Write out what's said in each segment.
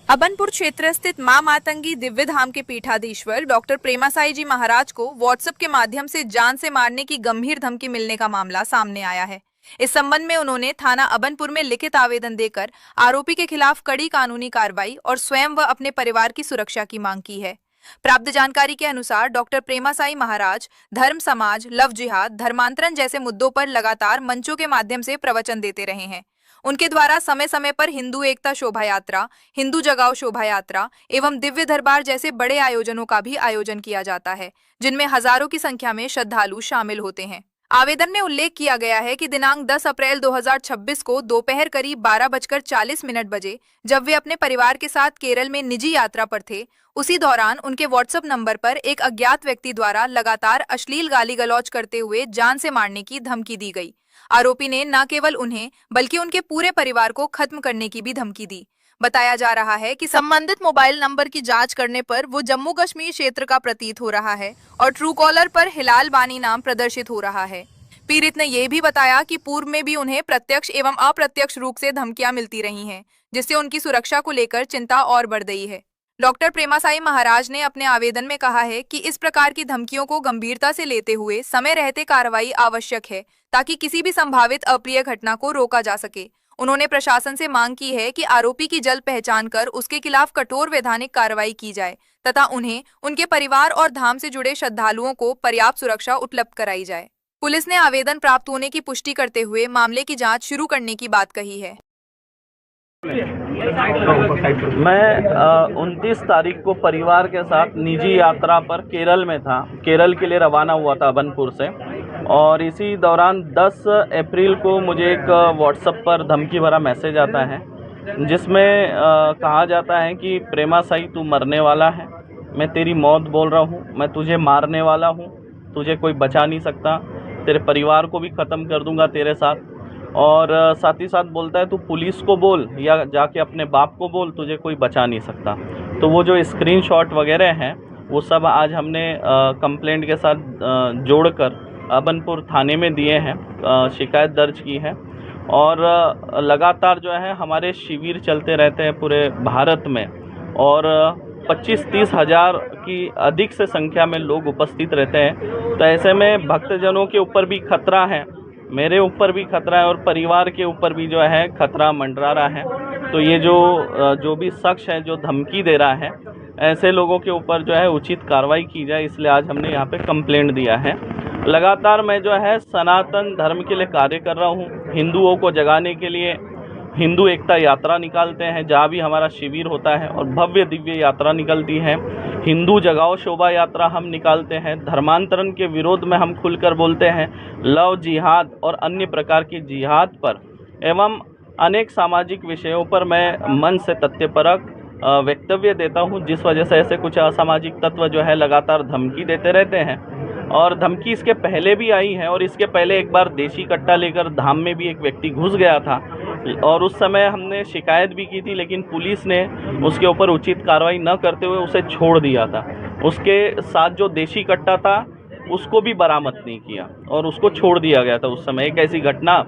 अबनपुर क्षेत्र स्थित मां मातंगी दिव्य धाम के पीठाधीश्वर डॉक्टर प्रेमासाई जी महाराज को व्हाट्सएप के माध्यम से जान से मारने की गंभीर धमकी मिलने का मामला सामने आया है। इस संबंध में उन्होंने थाना अबनपुर में लिखित आवेदन देकर आरोपी के खिलाफ कड़ी कानूनी कार्रवाई और स्वयं व अपने परिवार की सुरक्षा की मांग की है। प्राप्त जानकारी के अनुसार डॉक्टर प्रेमासाई महाराज धर्म, समाज, लव जिहाद, धर्मांतरण जैसे मुद्दों पर लगातार मंचों के माध्यम से प्रवचन देते रहे हैं। उनके द्वारा समय समय पर हिंदू एकता शोभा यात्रा, हिंदू जगाओ शोभा यात्रा एवं दिव्य दरबार जैसे बड़े आयोजनों का भी आयोजन किया जाता है, जिनमें हजारों की संख्या में श्रद्धालु शामिल होते हैं। आवेदन में उल्लेख किया गया है कि दिनांक 10 अप्रैल 2026 को दोपहर करीब 12:40 बजे जब वे अपने परिवार के साथ केरल में निजी यात्रा पर थे, उसी दौरान उनके व्हाट्सएप नंबर पर एक अज्ञात व्यक्ति द्वारा लगातार अश्लील गाली गलौज करते हुए जान से मारने की धमकी दी गई। आरोपी ने न केवल उन्हें बल्कि उनके पूरे परिवार को खत्म करने की भी धमकी दी। बताया जा रहा है कि संबंधित मोबाइल नंबर की जांच करने पर वो जम्मू कश्मीर क्षेत्र का प्रतीत हो रहा है और ट्रू कॉलर पर हिलाल बानी नाम प्रदर्शित हो रहा है। पीड़ित ने यह भी बताया कि पूर्व में भी उन्हें प्रत्यक्ष एवं अप्रत्यक्ष रूप से धमकियां मिलती रही हैं, जिससे उनकी सुरक्षा को लेकर चिंता और बढ़ गई है। डॉक्टर प्रेमासाई महाराज ने अपने आवेदन में कहा है कि इस प्रकार की धमकियों को गंभीरता से लेते हुए समय रहते कार्रवाई आवश्यक है, ताकि किसी भी संभावित अप्रिय घटना को रोका जा सके। उन्होंने प्रशासन से मांग की है कि आरोपी की जल्द पहचान कर उसके खिलाफ कठोर वैधानिक कार्रवाई की जाए तथा उन्हें, उनके परिवार और धाम से जुड़े श्रद्धालुओं को पर्याप्त सुरक्षा उपलब्ध कराई जाए। पुलिस ने आवेदन प्राप्त होने की पुष्टि करते हुए मामले की जांच शुरू करने की बात कही है। मैं 29 तारीख को परिवार के साथ निजी यात्रा पर केरल में था। केरल के लिए रवाना हुआ था अबनपुर से, और इसी दौरान 10 अप्रैल को मुझे एक व्हाट्सएप पर धमकी भरा मैसेज आता है, जिसमें कहा जाता है कि प्रेमासाई तू मरने वाला है, मैं तेरी मौत बोल रहा हूँ, मैं तुझे मारने वाला हूँ, तुझे कोई बचा नहीं सकता, तेरे परिवार को भी ख़त्म कर दूंगा तेरे साथ। और साथ ही साथ बोलता है तू पुलिस को बोल या जाके अपने बाप को बोल, तुझे कोई बचा नहीं सकता। तो वो जो स्क्रीनशॉट वगैरह हैं वो सब आज हमने कंप्लेंट के साथ जोड़कर अबनपुर थाने में दिए हैं, शिकायत दर्ज की है। और लगातार जो है हमारे शिविर चलते रहते हैं पूरे भारत में, और 25-30 हज़ार की अधिक से संख्या में लोग उपस्थित रहते हैं। तो ऐसे में भक्तजनों के ऊपर भी खतरा है, मेरे ऊपर भी खतरा है, और परिवार के ऊपर भी जो है खतरा मंडरा रहा है। तो ये जो भी शख्स है जो धमकी दे रहा है, ऐसे लोगों के ऊपर जो है उचित कार्रवाई की जाए, इसलिए आज हमने यहाँ पे कंप्लेंट दिया है। लगातार मैं जो है सनातन धर्म के लिए कार्य कर रहा हूँ। हिंदुओं को जगाने के लिए हिंदू एकता यात्रा निकालते हैं जहाँ भी हमारा शिविर होता है, और भव्य दिव्य यात्रा निकलती है। हिंदू जगाओ शोभा यात्रा हम निकालते हैं। धर्मांतरण के विरोध में हम खुलकर बोलते हैं। लव जिहाद और अन्य प्रकार की जिहाद पर एवं अनेक सामाजिक विषयों पर मैं मन से तथ्यपरक वक्तव्य देता हूं, जिस वजह से ऐसे कुछ असामाजिक तत्व जो है लगातार धमकी देते रहते हैं। और धमकी इसके पहले भी आई है, और इसके पहले एक बार देशी कट्टा लेकर धाम में भी एक व्यक्ति घुस गया था, और उस समय हमने शिकायत भी की थी, लेकिन पुलिस ने उसके ऊपर उचित कार्रवाई न करते हुए उसे छोड़ दिया था। उसके साथ जो देशी कट्टा था उसको भी बरामद नहीं किया और उसको छोड़ दिया गया था। उस समय एक ऐसी घटना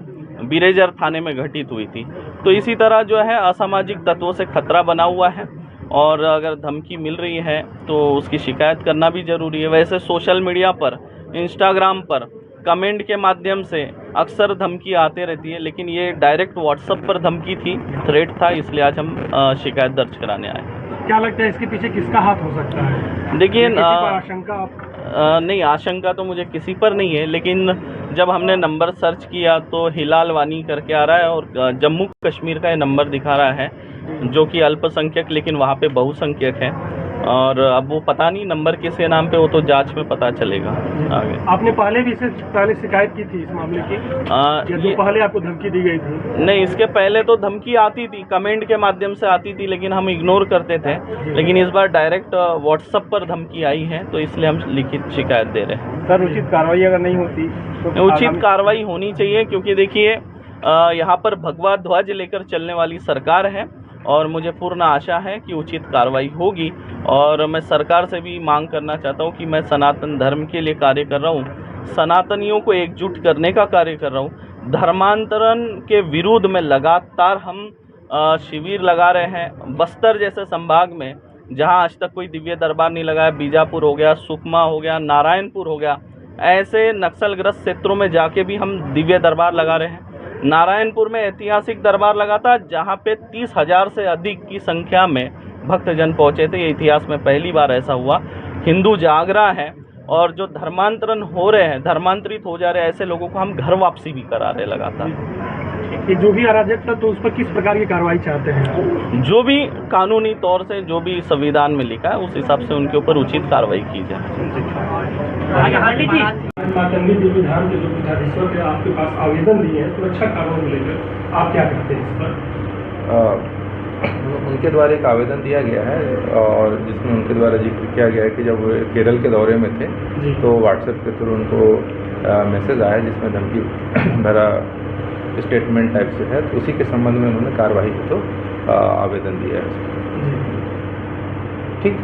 बिरेजर थाने में घटित हुई थी। तो इसी तरह जो है असामाजिक तत्वों से खतरा बना हुआ है, और अगर धमकी मिल रही है तो उसकी शिकायत करना भी ज़रूरी है। वैसे सोशल मीडिया पर, इंस्टाग्राम पर कमेंट के माध्यम से अक्सर धमकी आते रहती है, लेकिन ये डायरेक्ट व्हाट्सएप पर धमकी थी, थ्रेट था, इसलिए आज हम शिकायत दर्ज कराने आए। क्या लगता है इसके पीछे किसका हाथ हो सकता है? देखिए, आशंका नहीं, आशंका तो मुझे किसी पर नहीं है, लेकिन जब हमने नंबर सर्च किया तो हिलाल वानी करके आ रहा है, और जम्मू कश्मीर का ये नंबर दिखा रहा है, जो कि अल्पसंख्यक लेकिन वहाँ पे बहुसंख्यक है। और अब वो पता नहीं नंबर किसके नाम पे, वो तो जांच में पता चलेगा आगे। आपने पहले भी इससे पहले शिकायत की थी इस मामले की, या पहले आपको धमकी दी गई थी? नहीं, इसके पहले तो धमकी आती थी, कमेंट के माध्यम से आती थी, लेकिन हम इग्नोर करते थे। लेकिन इस बार डायरेक्ट व्हाट्सएप पर धमकी आई है, तो इसलिए हम लिखित शिकायत दे रहे हैं। सर, उचित कार्रवाई अगर नहीं होती तो? उचित कार्रवाई होनी चाहिए, क्योंकि देखिए यहाँ पर भगवा ध्वज लेकर चलने वाली सरकार है, और मुझे पूर्ण आशा है कि उचित कार्रवाई होगी। और मैं सरकार से भी मांग करना चाहता हूं कि मैं सनातन धर्म के लिए कार्य कर रहा हूं, सनातनियों को एकजुट करने का कार्य कर रहा हूं। धर्मांतरण के विरुद्ध में लगातार हम शिविर लगा रहे हैं। बस्तर जैसे संभाग में जहां आज तक कोई दिव्य दरबार नहीं लगा है, बीजापुर हो गया, सुकमा हो गया, नारायणपुर हो गया, ऐसे नक्सलग्रस्त क्षेत्रों में जाके भी हम दिव्य दरबार लगा रहे हैं। नारायणपुर में ऐतिहासिक दरबार लगा था जहां पे 30,000 से अधिक की संख्या में भक्तजन पहुंचे थे। ये इतिहास में पहली बार ऐसा हुआ। हिंदू जागरा है और जो धर्मांतरण हो रहे हैं, धर्मांतरित हो जा रहे हैं, ऐसे लोगों को हम घर वापसी भी करा रहे लगातार। कि जो भी अराजक था तो उस पर किस प्रकार की कार्रवाई चाहते हैं? जो भी कानूनी तौर से जो भी संविधान में लिखा है उस हिसाब से उनके ऊपर उचित कार्रवाई की जाए। मातंगी देवी धाम के जो पीठाधीश्वर थे आपके पास आवेदन दिए हैं सुरक्षा कानून को लेकर, आप क्या कहते हैं इस पर? उनके द्वारा एक आवेदन दिया गया है और जिसमें उनके द्वारा जिक्र किया गया है कि जब वो केरल के दौरे में थे तो व्हाट्सएप के थ्रू उनको मैसेज आया जिसमें धमकी भरा स्टेटमेंट टाइप से है, तो उसी के संबंध में उन्होंने कार्रवाई को तो आवेदन दिया है। ठीक।